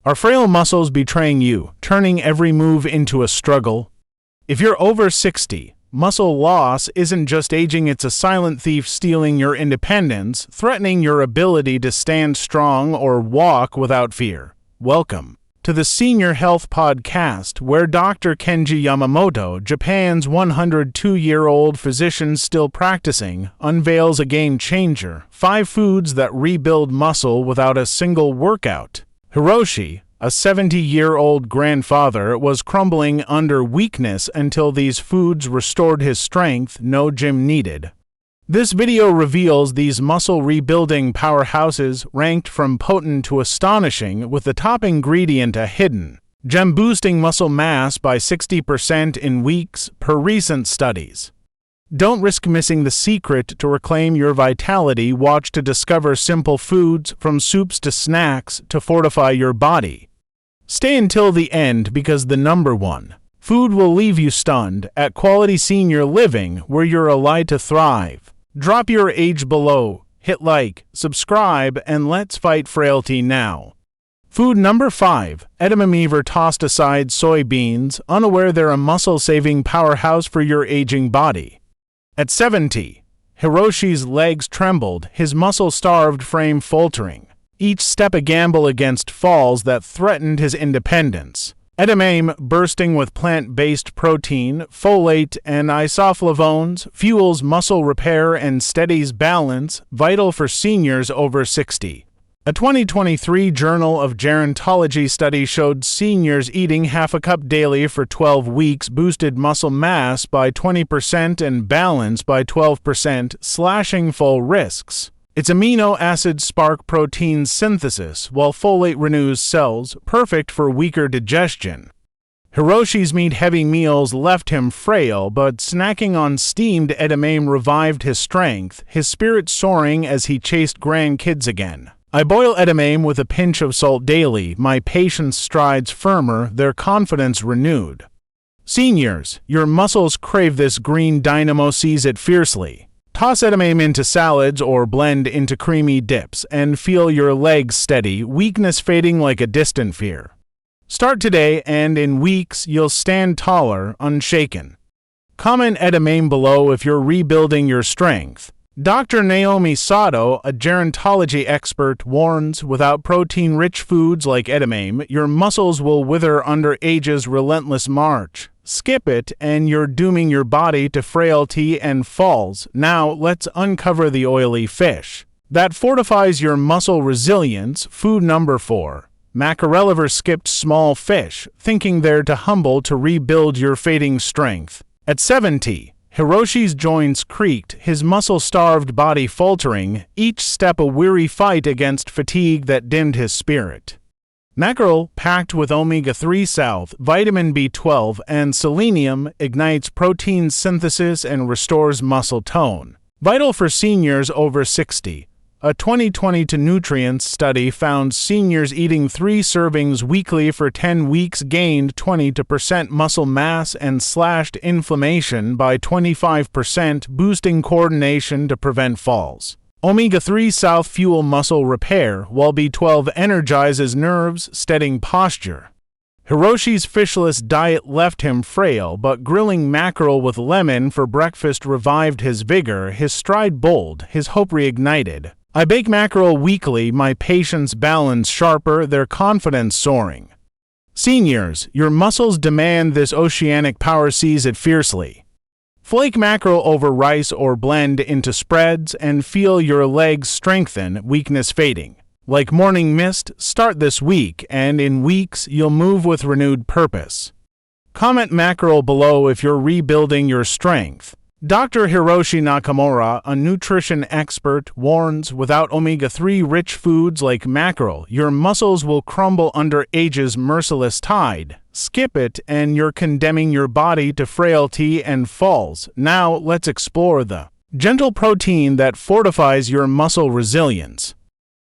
Are frail muscles betraying you, turning every move into a struggle? If you're over 60, muscle loss isn't just aging, it's a silent thief stealing your independence, threatening your ability to stand strong or walk without fear. Welcome to the Senior Health Podcast, where Dr. Kenji Yamamoto, Japan's 102-year-old physician still practicing, unveils a game-changer: 5 foods that rebuild muscle without a single workout. Hiroshi, a 70-year-old grandfather, was crumbling under weakness until these foods restored his strength, no gym needed. This video reveals these muscle-rebuilding powerhouses, ranked from potent to astonishing, with the top ingredient a hidden gem boosting muscle mass by 60% in weeks, per recent studies. Don't risk missing the secret to reclaim your vitality. Watch to discover simple foods, from soups to snacks, to fortify your body. Stay until the end, because the number one food will leave you stunned. At Quality Senior Living, where you're alive to thrive. Drop your age below, hit like, subscribe, and let's fight frailty now. Food number 5, edamame or tossed aside soybeans, unaware they're a muscle-saving powerhouse for your aging body. At 70, Hiroshi's legs trembled, his muscle-starved frame faltering, each step a gamble against falls that threatened his independence. Edamame, bursting with plant-based protein, folate, and isoflavones, fuels muscle repair and steadies balance, vital for seniors over 60. A 2023 Journal of Gerontology study showed seniors eating half a cup daily for 12 weeks boosted muscle mass by 20% and balance by 12%, slashing fall risks. Its amino acids spark protein synthesis, while folate renews cells, perfect for weaker digestion. Hiroshi's meat-heavy meals left him frail, but snacking on steamed edamame revived his strength, his spirit soaring as he chased grandkids again. I boil edamame with a pinch of salt daily, my patients' strides firmer, their confidence renewed. Seniors, your muscles crave this green dynamo, seize it fiercely. Toss edamame into salads or blend into creamy dips, and feel your legs steady, weakness fading like a distant fear. Start today, and in weeks you'll stand taller, unshaken. Comment edamame below if you're rebuilding your strength. Dr. Naomi Sato, a gerontology expert, warns, without protein-rich foods like edamame, your muscles will wither under age's relentless march. Skip it, and you're dooming your body to frailty and falls. Now, let's uncover the oily fish that fortifies your muscle resilience. Food number 4. Mackerel. Ever skipped small fish, thinking they're too humble to rebuild your fading strength? At 70, Hiroshi's joints creaked, his muscle-starved body faltering, each step a weary fight against fatigue that dimmed his spirit. Mackerel, packed with omega-3 salt, vitamin B12, and selenium, ignites protein synthesis and restores muscle tone. Vital for seniors over 60. A 2022 nutrients study found seniors eating 3 servings weekly for 10 weeks gained 20% muscle mass and slashed inflammation by 25%, boosting coordination to prevent falls. Omega-3 salt fuel muscle repair, while B12 energizes nerves, steadying posture. Hiroshi's fishless diet left him frail, but grilling mackerel with lemon for breakfast revived his vigor, his stride bold, his hope reignited. I bake mackerel weekly, my patients' balance sharper, their confidence soaring. Seniors, your muscles demand this oceanic power, seize it fiercely. Flake mackerel over rice or blend into spreads and feel your legs strengthen, weakness fading. Like morning mist, start this week, and in weeks you'll move with renewed purpose. Comment mackerel below if you're rebuilding your strength. Dr. Hiroshi Nakamura, a nutrition expert, warns, without omega-3 rich foods like mackerel, your muscles will crumble under age's merciless tide. Skip it, and you're condemning your body to frailty and falls. Now, let's explore the gentle protein that fortifies your muscle resilience.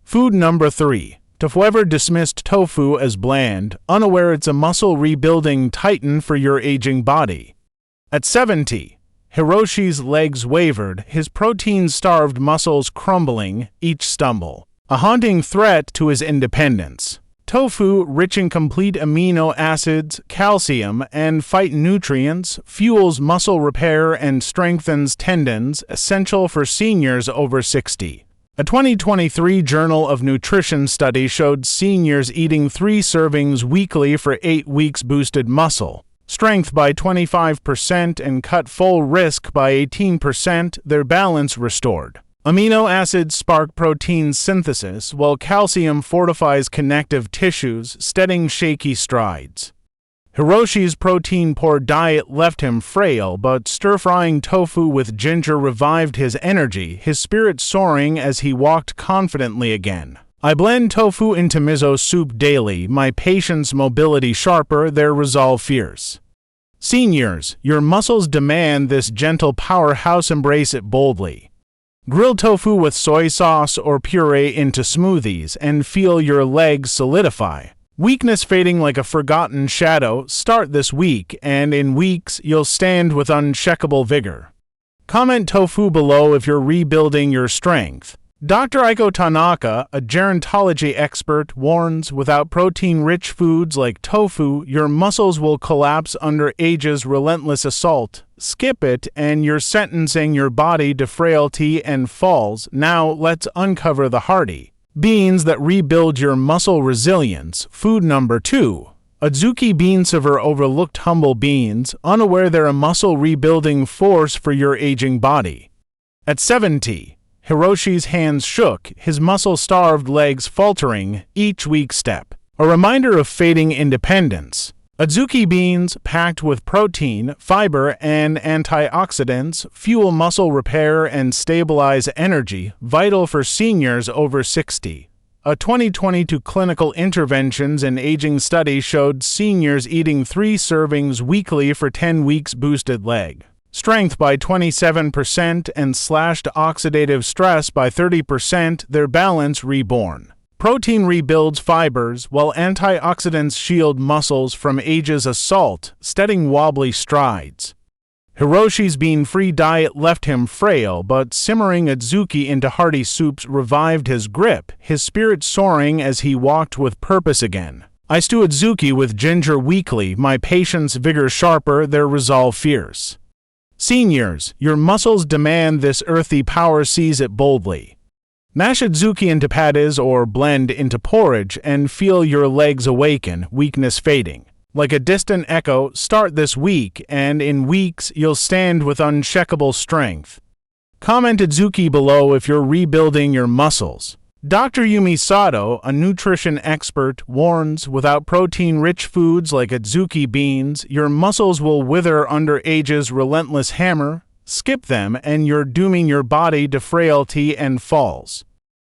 Food number 3. Tofu. Ever dismissed tofu as bland, unaware it's a muscle-rebuilding titan for your aging body. At 70, Hiroshi's legs wavered, his protein-starved muscles crumbling, each stumble a haunting threat to his independence. Tofu, rich in complete amino acids, calcium, and phytonutrients, fuels muscle repair and strengthens tendons, essential for seniors over 60. A 2023 Journal of Nutrition study showed seniors eating 3 servings weekly for 8 weeks boosted muscle strength by 25% and cut full risk by 18%, their balance restored. Amino acids spark protein synthesis, while calcium fortifies connective tissues, steadying shaky strides. Hiroshi's protein-poor diet left him frail, but stir-frying tofu with ginger revived his energy, his spirit soaring as he walked confidently again. I blend tofu into miso soup daily, my patience mobility sharper, their resolve fierce. Seniors, your muscles demand this gentle powerhouse, embrace it boldly. Grill tofu with soy sauce or puree into smoothies and feel your legs solidify. Weakness fading like a forgotten shadow, start this week, and in weeks you'll stand with unshakable vigor. Comment tofu below if you're rebuilding your strength. Dr. Aiko Tanaka, a gerontology expert, warns without protein-rich foods like tofu, your muscles will collapse under age's relentless assault. Skip it, and you're sentencing your body to frailty and falls. Now let's uncover the hearty beans that rebuild your muscle resilience. Food number 2. Adzuki beans are overlooked humble beans, unaware they're a muscle rebuilding force for your aging body. At 70, Hiroshi's hands shook, his muscle-starved legs faltering, each weak step a reminder of fading independence. Adzuki beans, packed with protein, fiber, and antioxidants, fuel muscle repair and stabilize energy, vital for seniors over 60. A 2022 clinical interventions and aging study showed seniors eating 3 servings weekly for 10 weeks boosted leg strength by 27% and slashed oxidative stress by 30%, their balance reborn. Protein rebuilds fibers, while antioxidants shield muscles from age's assault, steadying wobbly strides. Hiroshi's bean-free diet left him frail, but simmering Adzuki into hearty soups revived his grip, his spirit soaring as he walked with purpose again. I stew Adzuki with ginger weekly, my patience vigor sharper, their resolve fierce. Seniors, your muscles demand this earthy power, seize it boldly. Mash Adzuki into patties or blend into porridge and feel your legs awaken, weakness fading. Like a distant echo, start this week, and in weeks you'll stand with unshakable strength. Comment Adzuki below if you're rebuilding your muscles. Dr. Yumi Sato, a nutrition expert, warns without protein-rich foods like Adzuki beans, your muscles will wither under age's relentless hammer. Skip them, and you're dooming your body to frailty and falls.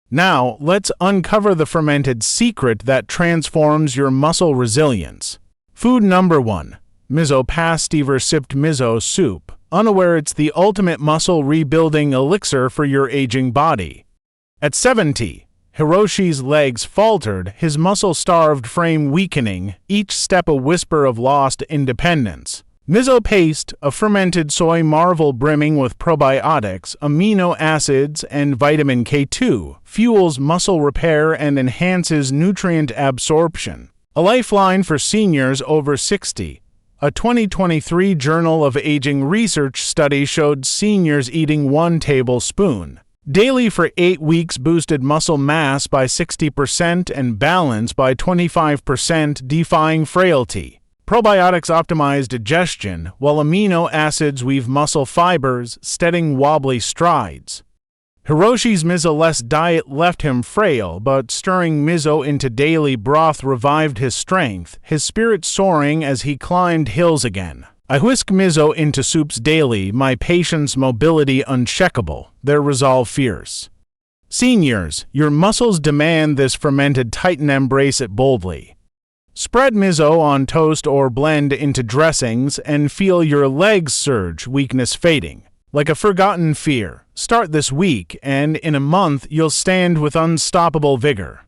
Now, let's uncover the fermented secret that transforms your muscle resilience. Food number 1. Miso pastiver sipped miso soup, unaware it's the ultimate muscle rebuilding elixir for your aging body. At 70, Hiroshi's legs faltered, his muscle-starved frame weakening, each step a whisper of lost independence. Miso paste, a fermented soy marvel brimming with probiotics, amino acids, and vitamin K2, fuels muscle repair and enhances nutrient absorption. A lifeline for seniors over 60. A 2023 Journal of Aging research study showed seniors eating 1 tablespoon daily for 8 weeks boosted muscle mass by 60% and balance by 25%, defying frailty. Probiotics optimize digestion, while amino acids weave muscle fibers, steadying wobbly strides. Hiroshi's miso-less diet left him frail, but stirring miso into daily broth revived his strength, his spirit soaring as he climbed hills again. I whisk miso into soups daily, my patience mobility unshakable, their resolve fierce. Seniors, your muscles demand this fermented titan, embrace it boldly. Spread miso on toast or blend into dressings and feel your legs surge, weakness fading. Like a forgotten fear, start this week, and in a month you'll stand with unstoppable vigor.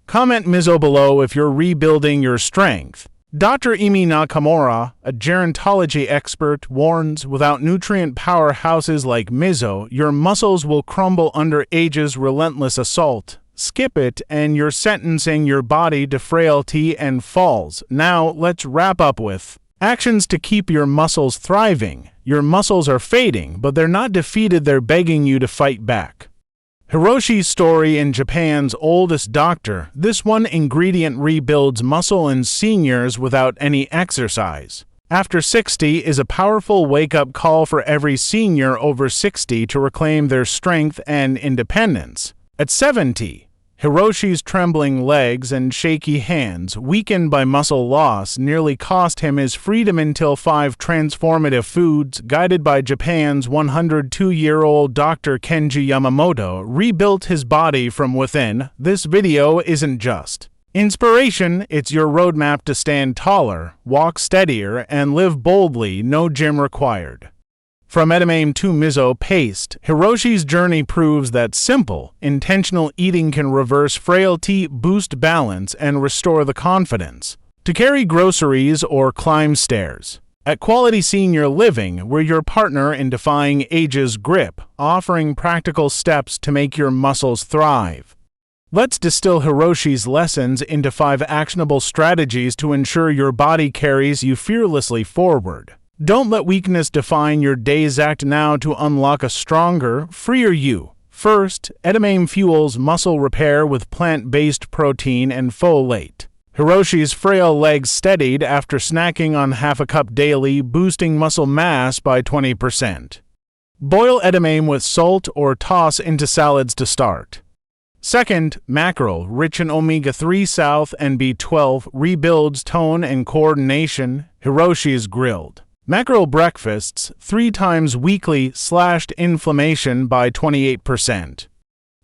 Comment miso below if you're rebuilding your strength. Dr. Imi Nakamura, a gerontology expert, warns without nutrient powerhouses like miso, your muscles will crumble under age's relentless assault. skip it, and you're sentencing your body to frailty and falls. Now, let's wrap up with actions to keep your muscles thriving. Your muscles are fading, but they're not defeated, they're begging you to fight back. Hiroshi's story in Japan's oldest doctor. This one ingredient rebuilds muscle in seniors without any exercise. After 60 is a powerful wake-up call for every senior over 60 to reclaim their strength and independence. At 70, Hiroshi's trembling legs and shaky hands, weakened by muscle loss, nearly cost him his freedom until 5 transformative foods, guided by Japan's 102-year-old Dr. Kenji Yamamoto, rebuilt his body from within. This video isn't just inspiration, it's your roadmap to stand taller, walk steadier, and live boldly, no gym required. From edamame to miso paste, Hiroshi's journey proves that simple, intentional eating can reverse frailty, boost balance, and restore the confidence to carry groceries or climb stairs. At Quality Senior Living, we're your partner in defying age's grip, offering practical steps to make your muscles thrive. Let's distill Hiroshi's lessons into 5 actionable strategies to ensure your body carries you fearlessly forward. Don't let weakness define your days. Act now to unlock a stronger, freer you. First, edamame fuels muscle repair with plant-based protein and folate. Hiroshi's frail legs steadied after snacking on half a cup daily, boosting muscle mass by 20%. Boil edamame with salt or toss into salads to start. Second, mackerel, rich in omega-3 South and B12, rebuilds tone and coordination. Hiroshi's grilled mackerel breakfasts 3 times weekly slashed inflammation by 28%.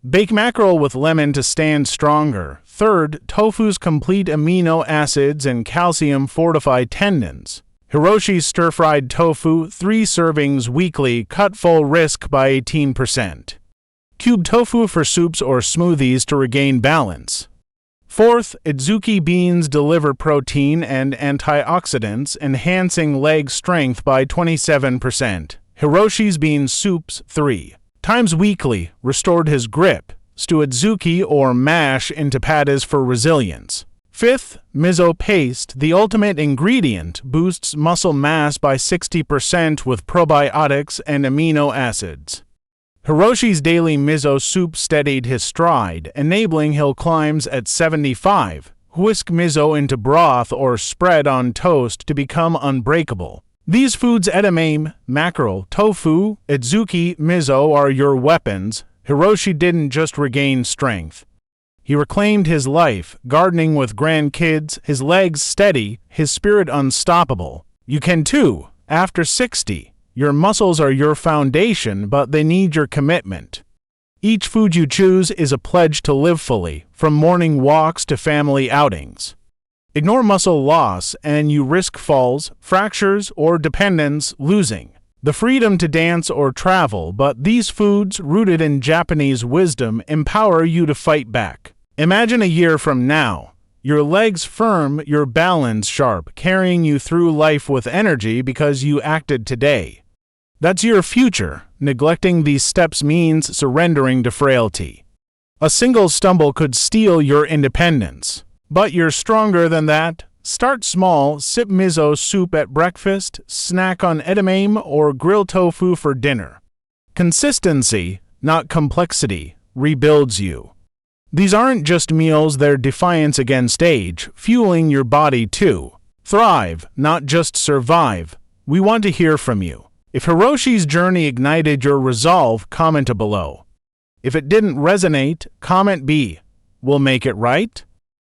Bake mackerel with lemon to stand stronger. Third, tofu's complete amino acids and calcium fortify tendons. Hiroshi's stir-fried tofu 3 servings weekly cut full risk by 18%. Cube tofu for soups or smoothies to regain balance. Fourth, Adzuki beans deliver protein and antioxidants, enhancing leg strength by 27%. Hiroshi's bean soups 3 times weekly restored his grip. Stew Adzuki or mash into patties for resilience. Fifth, miso paste, the ultimate ingredient, boosts muscle mass by 60% with probiotics and amino acids. Hiroshi's daily miso soup steadied his stride, enabling hill climbs at 75. Whisk miso into broth or spread on toast to become unbreakable. These foods, edamame, mackerel, tofu, Adzuki, miso, are your weapons. Hiroshi didn't just regain strength. He reclaimed his life, gardening with grandkids, his legs steady, his spirit unstoppable. You can too, after 60. Your muscles are your foundation, but they need your commitment. Each food you choose is a pledge to live fully, from morning walks to family outings. Ignore muscle loss, and you risk falls, fractures, or dependence, losing the freedom to dance or travel, but these foods, rooted in Japanese wisdom, empower you to fight back. Imagine a year from now. Your legs firm, your balance sharp, carrying you through life with energy because you acted today. That's your future. Neglecting these steps means surrendering to frailty. A single stumble could steal your independence. But you're stronger than that. Start small, sip miso soup at breakfast, snack on edamame, or grill tofu for dinner. Consistency, not complexity, rebuilds you. These aren't just meals, they're defiance against age, fueling your body to thrive, not just survive. We want to hear from you. If Hiroshi's journey ignited your resolve, comment below. If it didn't resonate, comment B. We'll make it right.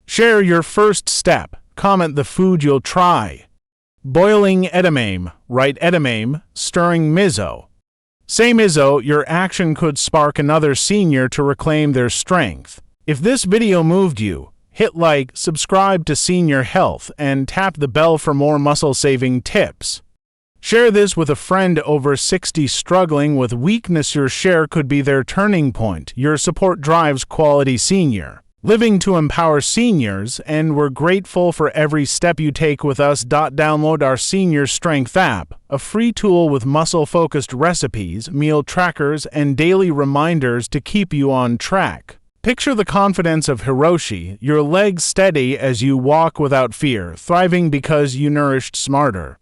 Share your first step. Comment the food you'll try. Boiling edamame. Write edamame. Stirring miso. Say miso, your action could spark another senior to reclaim their strength. If this video moved you, hit like, subscribe to Senior Health, and tap the bell for more muscle-saving tips. Share this with a friend over 60 struggling with weakness. Your share could be their turning point. Your support drives Quality Senior Living to empower seniors, and we're grateful for every step you take with us. Download our Senior Strength app, a free tool with muscle-focused recipes, meal trackers, and daily reminders to keep you on track. Picture the confidence of Hiroshi, your legs steady as you walk without fear, thriving because you nourished smarter.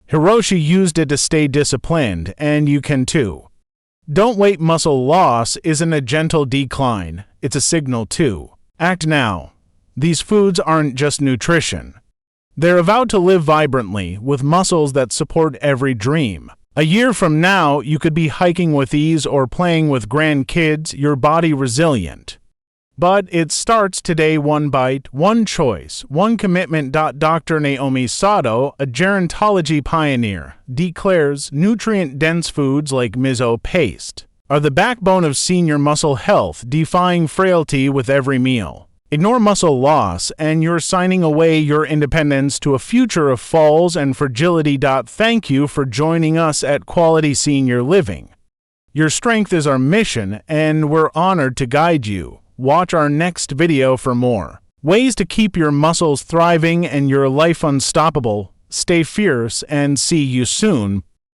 Hiroshi used it to stay disciplined, and you can too. Don't wait. Muscle loss isn't a gentle decline, it's a signal too. Act now. These foods aren't just nutrition. They're vowed to live vibrantly, with muscles that support every dream. A year from now, you could be hiking with ease or playing with grandkids, your body resilient. But it starts today. One bite, one choice, one commitment. Dr. Naomi Sato, a gerontology pioneer, declares nutrient-dense foods like Miso paste are the backbone of senior muscle health, defying frailty with every meal. Ignore muscle loss, and you're signing away your independence to a future of falls and fragility. Thank you for joining us at Quality Senior Living. Your strength is our mission, and we're honored to guide you. Watch our next video for more ways to keep your muscles thriving and your life unstoppable. Stay fierce and see you soon.